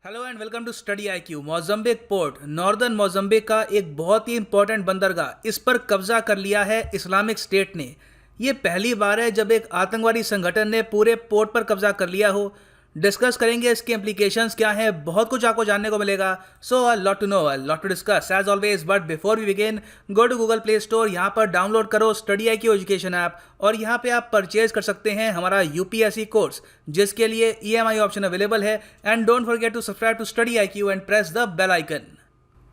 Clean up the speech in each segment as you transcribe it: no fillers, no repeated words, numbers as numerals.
Hello and welcome to study IQ. Mozambique port northern Mozambique का एक बहुत ही इंपॉर्टेंट बंदरगाह, इस पर कब्जा कर लिया है इस्लामिक स्टेट ने। ये पहली बार है जब एक आतंकवादी संगठन ने पूरे पोर्ट पर कब्जा कर लिया हो। डिस्कस करेंगे इसके इम्प्लीकेशंस क्या हैं, बहुत कुछ आपको जानने को मिलेगा। So a lot to know, a lot to discuss as always. But before we begin, go to Google play store, यहाँ पर डाउनलोड करो स्टडी आईक्यू एजुकेशन ऐप और यहाँ पे आप परचेज कर सकते हैं हमारा यूपीएससी कोर्स, जिसके लिए ईएमआई ऑप्शन अवेलेबल है। And don't forget to subscribe to study IQ and press the bell icon.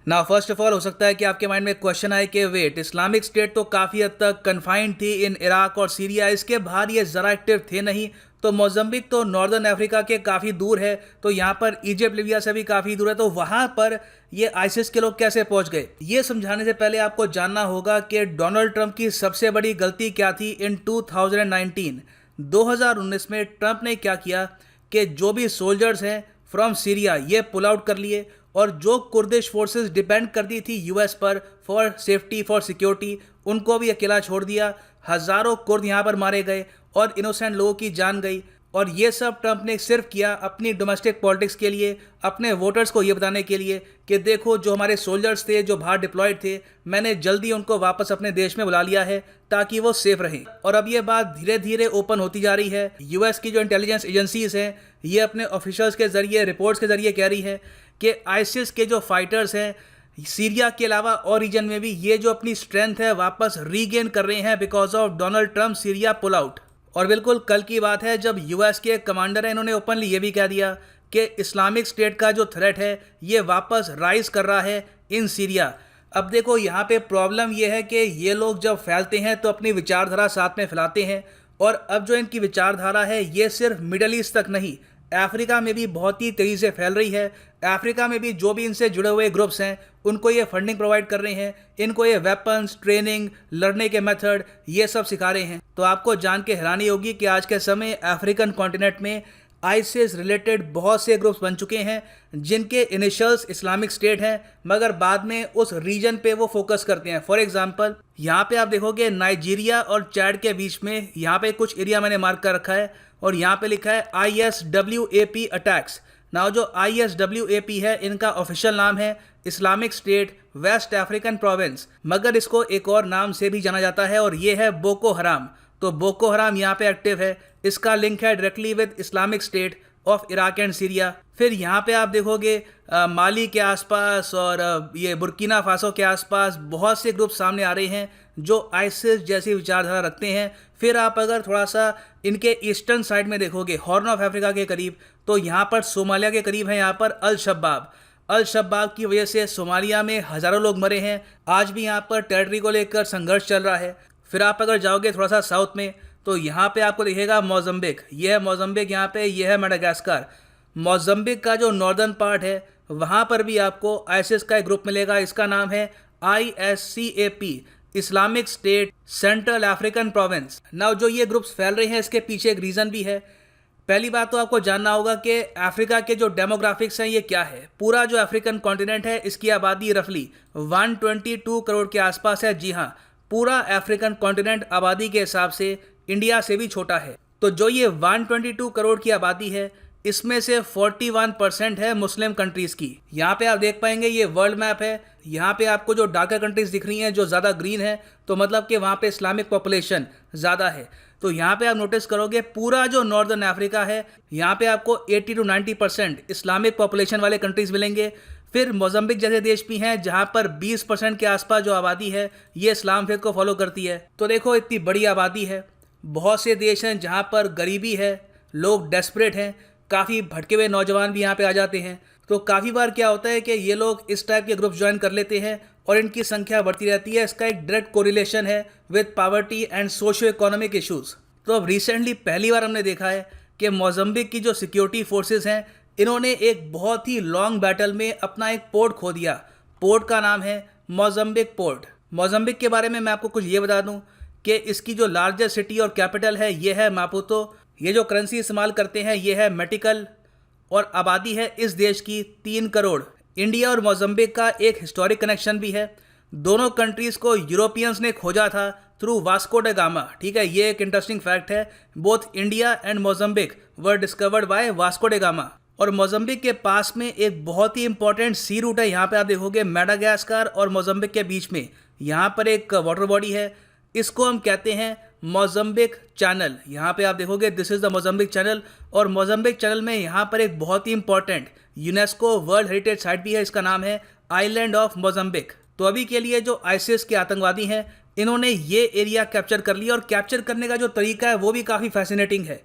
ना फर्स्ट ऑफ ऑल हो सकता है कि आपके माइंड में क्वेश्चन आए कि वेट, इस्लामिक स्टेट तो काफ़ी हद तक कन्फाइंड थी इन इराक और सीरिया, इसके बाहर ये ज़रा एक्टिव थे नहीं। तो मोज़म्बिक तो नॉर्दर्न अफ्रीका के काफ़ी दूर है, तो यहाँ पर इजिप्ट लीबिया से भी काफ़ी दूर है, तो वहाँ पर ये आइसिस के लोग कैसे पहुँच गए, ये समझाने से पहले आपको जानना होगा कि डोनाल्ड ट्रंप की सबसे बड़ी गलती क्या थी इन 2019 में। ट्रंप ने क्या किया कि जो भी सोल्जर्स हैं फ्रॉम सीरिया ये पुल आउट कर लिए, और जो कुर्दिश फोर्सेस डिपेंड करती थी यूएस पर फॉर सेफ्टी फॉर सिक्योरिटी, उनको भी अकेला छोड़ दिया। हज़ारों कुर्द यहाँ पर मारे गए और इनोसेंट लोगों की जान गई। और ये सब ट्रंप ने सिर्फ किया अपनी डोमेस्टिक पॉलिटिक्स के लिए, अपने वोटर्स को ये बताने के लिए कि देखो जो हमारे सोल्जर्स थे जो बाहर डिप्लॉयड थे, मैंने जल्दी उनको वापस अपने देश में बुला लिया है ताकि वो सेफ रहें। और अब ये बात धीरे धीरे ओपन होती जा रही है। यूएस की जो इंटेलिजेंस एजेंसीज हैं ये अपने ऑफिशियल्स के जरिए, रिपोर्ट्स के जरिए कह रही है कि आइसिस के जो फाइटर्स हैं सीरिया के अलावा और रीजन में भी ये जो अपनी स्ट्रेंथ है वापस रीगेन कर रहे हैं because of Donald Trump Syria pull out. और बिल्कुल कल की बात है जब यूएस के कमांडर हैं, इन्होंने ओपनली ये भी कह दिया कि इस्लामिक स्टेट का जो थ्रेट है ये वापस राइज कर रहा है इन सीरिया। अब देखो यहाँ पे प्रॉब्लम ये है कि ये लोग जब फैलते हैं तो अपनी विचारधारा साथ में फैलाते हैं, और अब जो इनकी विचारधारा है ये सिर्फ मिडल ईस्ट तक नहीं, अफ्रीका में भी बहुत ही तेज़ी से फैल रही है। अफ्रीका में भी जो भी इनसे जुड़े हुए ग्रुप्स हैं उनको ये फंडिंग प्रोवाइड कर रहे हैं, इनको ये वेपन्स, ट्रेनिंग, लड़ने के मेथड ये सब सिखा रहे हैं। तो आपको जान के हैरानी होगी कि आज के समय अफ्रीकन कॉन्टिनेंट में आईसिस रिलेटेड बहुत से ग्रुप्स बन चुके हैं जिनके इनिशियल्स इस्लामिक स्टेट हैं, मगर बाद में उस रीजन पे वो फोकस करते हैं। फॉर एग्जांपल यहाँ पे आप देखोगे नाइजीरिया और चैड के बीच में यहाँ पे कुछ एरिया मैंने मार्क कर रखा है और यहाँ पे लिखा है ISWAP अटैक्स। नाउ जो ISWAP है इनका ऑफिशियल नाम है Islamic state west African province, मगर इसको एक और नाम से भी जाना जाता है और ये है बोको हराम। तो बोको हराम यहाँ पे एक्टिव है, इसका लिंक है directly with Islamic state of Iraq and Syria. फिर यहाँ पे आप देखोगे माली के आसपास और ये बुर्किना फासो के आसपास बहुत से ग्रुप सामने आ रहे हैं जो आइसिस जैसी विचारधारा रखते हैं। फिर आप अगर थोड़ा सा इनके ईस्टर्न साइड में देखोगे हॉर्न ऑफ अफ्रीका के करीब, तो यहाँ पर सोमालिया के करीब है यहाँ पर अल शबाब की वजह से सोमालिया में हज़ारों लोग मरे हैं। आज भी यहाँ पर टेरिटरी को लेकर संघर्ष चल रहा है। फिर आप अगर जाओगे थोड़ा सा साउथ में तो यहाँ पे आपको दिखेगा मोज़म्बिक, ये है मोज़म्बिक, यहाँ पे ये है मेडागास्कर। मोज़म्बिक का जो नॉर्दर्न पार्ट है वहाँ पर भी आपको आइसिस का एक ग्रुप मिलेगा, इसका नाम है ISCAP, Islamic state central African province. Now जो ये ग्रुप्स फैल रहे हैं इसके पीछे एक रीज़न भी है। पहली बात तो आपको जानना होगा कि अफ्रीका के जो डेमोग्राफिक्स हैं ये क्या है। पूरा जो अफ्रीकन कॉन्टिनेंट है इसकी आबादी रफली 122 करोड़ के आसपास है। जी हाँ, पूरा अफ्रीकन कॉन्टिनेंट आबादी के हिसाब से इंडिया से भी छोटा है। तो जो ये 122 करोड़ की आबादी है इसमें से 41% है मुस्लिम कंट्रीज़ की। यहाँ पे आप देख पाएंगे ये वर्ल्ड मैप है, यहाँ पे आपको जो डार्कर कंट्रीज़ दिख रही हैं जो ज़्यादा ग्रीन है, तो मतलब कि वहाँ पे इस्लामिक पॉपुलेशन ज़्यादा है। तो यहाँ पे आप नोटिस करोगे पूरा जो नॉर्दर्न अफ्रीका है यहाँ पे आपको 80 to 90% इस्लामिक पॉपुलेशन वाले कंट्रीज़ मिलेंगे। फिर मोज़म्बिक जैसे देश भी हैं जहाँ पर 20% के आसपास जो आबादी है ये इस्लाम फेथ को फॉलो करती है। तो देखो इतनी बड़ी आबादी है, बहुत से देश हैं जहाँ पर गरीबी है, लोग डेस्परेट हैं, काफ़ी भटके हुए नौजवान भी यहाँ पे आ जाते हैं। तो काफ़ी बार क्या होता है कि ये लोग इस टाइप के ग्रुप ज्वाइन कर लेते हैं और इनकी संख्या बढ़ती रहती है। इसका एक डायरेक्ट कोरिलेशन है with poverty and socio economic issues. तो अब रिसेंटली पहली बार हमने देखा है कि मोज़म्बिक की जो सिक्योरिटी फोर्सेस हैं इन्होंने एक बहुत ही लॉन्ग बैटल में अपना एक पोर्ट खो दिया। पोर्ट का नाम है मोज़म्बिक पोर्ट। मोज़म्बिक के बारे में मैं आपको कुछ ये बता दूं कि इसकी जो लार्जेस्ट सिटी और कैपिटल है ये है मापुतो। ये जो करेंसी इस्तेमाल करते हैं ये है मेटिकल, और आबादी है इस देश की 3 करोड़। इंडिया और मोज़म्बिक का एक हिस्टोरिक कनेक्शन भी है। दोनों कंट्रीज़ को यूरोपियंस ने खोजा था थ्रू वास्को डा गामा। ठीक है, ये एक इंटरेस्टिंग फैक्ट है। Both India and Mozambique were discovered by Vasco डा गामा। और मोज़म्बिक के पास में एक बहुत ही इंपॉर्टेंट सी रूट है। यहाँ पे आप देखोगे मेडागास्कर और मोज़म्बिक के बीच में यहाँ पर एक वाटर बॉडी है, इसको हम कहते हैं मोज़म्बिक चैनल। यहाँ पे आप देखोगे this is the Mozambique channel, और मोज़म्बिक चैनल में यहाँ पर एक बहुत ही important UNESCO world heritage site भी है, इसका नाम है आइलैंड ऑफ मोज़म्बिक। तो अभी के लिए जो आईसिस के आतंकवादी हैं, इन्होंने ये एरिया कैप्चर कर लिया, और कैप्चर करने का जो तरीका है वो भी काफ़ी फैसिनेटिंग है।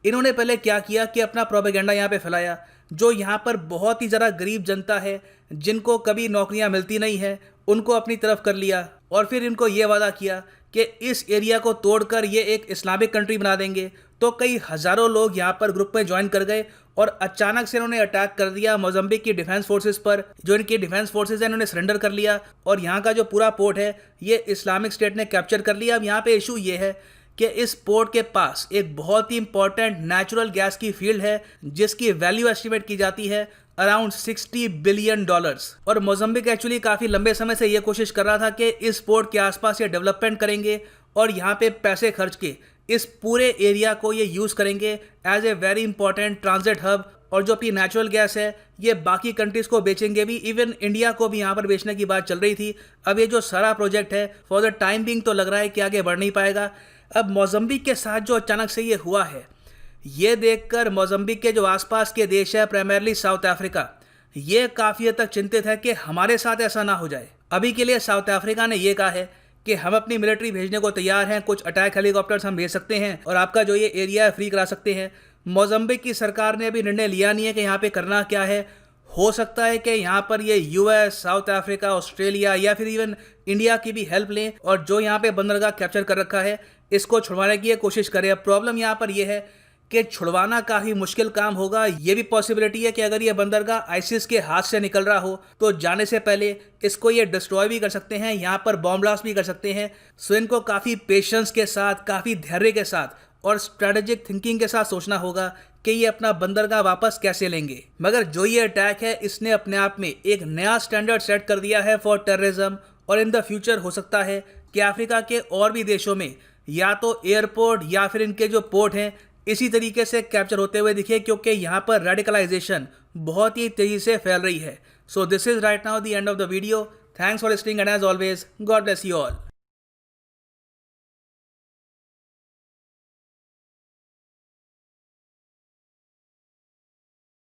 इन्होंने पहले क्या किया कि अपना प्रोपेगेंडा यहाँ पे फैलाया। जो यहाँ पर बहुत ही ज़्यादा गरीब जनता है, जिनको कभी नौकरियाँ मिलती नहीं है, उनको अपनी तरफ कर लिया, और फिर इनको ये वादा किया कि इस एरिया को तोड़कर ये एक इस्लामिक कंट्री बना देंगे। तो कई हज़ारों लोग यहाँ पर ग्रुप में ज्वाइन कर गए, और अचानक से इन्होंने अटैक कर दिया मोज़म्बिक की डिफेंस फोर्सेस पर। जो इनकी डिफेंस फोर्सेस हैं, इन्होंने सरेंडर कर लिया, और यहाँ का जो पूरा पोर्ट है ये इस्लामिक स्टेट ने कैप्चर कर लिया। अब यहाँ पे इशू ये है कि इस पोर्ट के पास एक बहुत ही इंपॉर्टेंट नेचुरल गैस की फील्ड है, जिसकी वैल्यू एस्टिमेट की जाती है अराउंड $60 बिलियन। और मोज़म्बिक एक्चुअली काफ़ी लंबे समय से ये कोशिश कर रहा था कि इस पोर्ट के आसपास ये डेवलपमेंट करेंगे, और यहाँ पे पैसे खर्च के इस पूरे एरिया को ये यूज़ करेंगे as a very important transit hub, और जो अपनी नेचुरल गैस है ये बाकी कंट्रीज़ को बेचेंगे भी। इवन इंडिया को भी यहाँ पर बेचने की बात चल रही थी। अब ये जो सारा प्रोजेक्ट है फॉर द टाइम बिंग तो लग रहा है कि आगे बढ़ नहीं पाएगा। अब मोज़म्बिक के साथ जो अचानक से ये हुआ है, ये देखकर मोज़म्बिक के जो आसपास के देश है, प्राइमरली साउथ अफ्रीका, ये काफ़ी हद तक चिंतित है कि हमारे साथ ऐसा ना हो जाए। अभी के लिए साउथ अफ्रीका ने ये कहा है कि हम अपनी मिलिट्री भेजने को तैयार हैं, कुछ अटैक हेलीकॉप्टर्स हम भेज सकते हैं, और आपका जो ये एरिया है फ्री करा सकते हैं। मोज़म्बिक की सरकार ने अभी निर्णय लिया नहीं है कि यहाँ पे करना क्या है। हो सकता है कि यहाँ पर ये यूएस, साउथ अफ्रीका, ऑस्ट्रेलिया या फिर इवन इंडिया की भी हेल्प लें, और जो यहाँ पे बंदरगाह कैप्चर कर रखा है इसको छुड़वाने की कोशिश करें। अब प्रॉब्लम यहाँ पर यह है कि छुड़वाना काफ़ी मुश्किल काम होगा। ये भी पॉसिबिलिटी है कि अगर ये बंदरगाह आईसिस के हाथ से निकल रहा हो तो जाने से पहले इसको ये डिस्ट्रॉय भी कर सकते हैं, यहाँ पर बॉम्ब ब्लास्ट भी कर सकते हैं। सो इनको काफ़ी पेशेंस के साथ, काफ़ी धैर्य के साथ और स्ट्रेटेजिक थिंकिंग के साथ सोचना होगा कि ये अपना बंदरगाह वापस कैसे लेंगे। मगर जो ये अटैक है, इसने अपने आप में एक नया स्टैंडर्ड सेट कर दिया है फॉर टेररिज्म, और इन द फ्यूचर हो सकता है कि अफ्रीका के और भी देशों में या तो एयरपोर्ट या फिर इनके जो पोर्ट हैं इसी तरीके से कैप्चर होते हुए दिखे, क्योंकि यहाँ पर रेडिकलाइजेशन बहुत ही तेज़ी से फैल रही है। So this is right now the end of the video. Thanks for listening and as always God bless you all.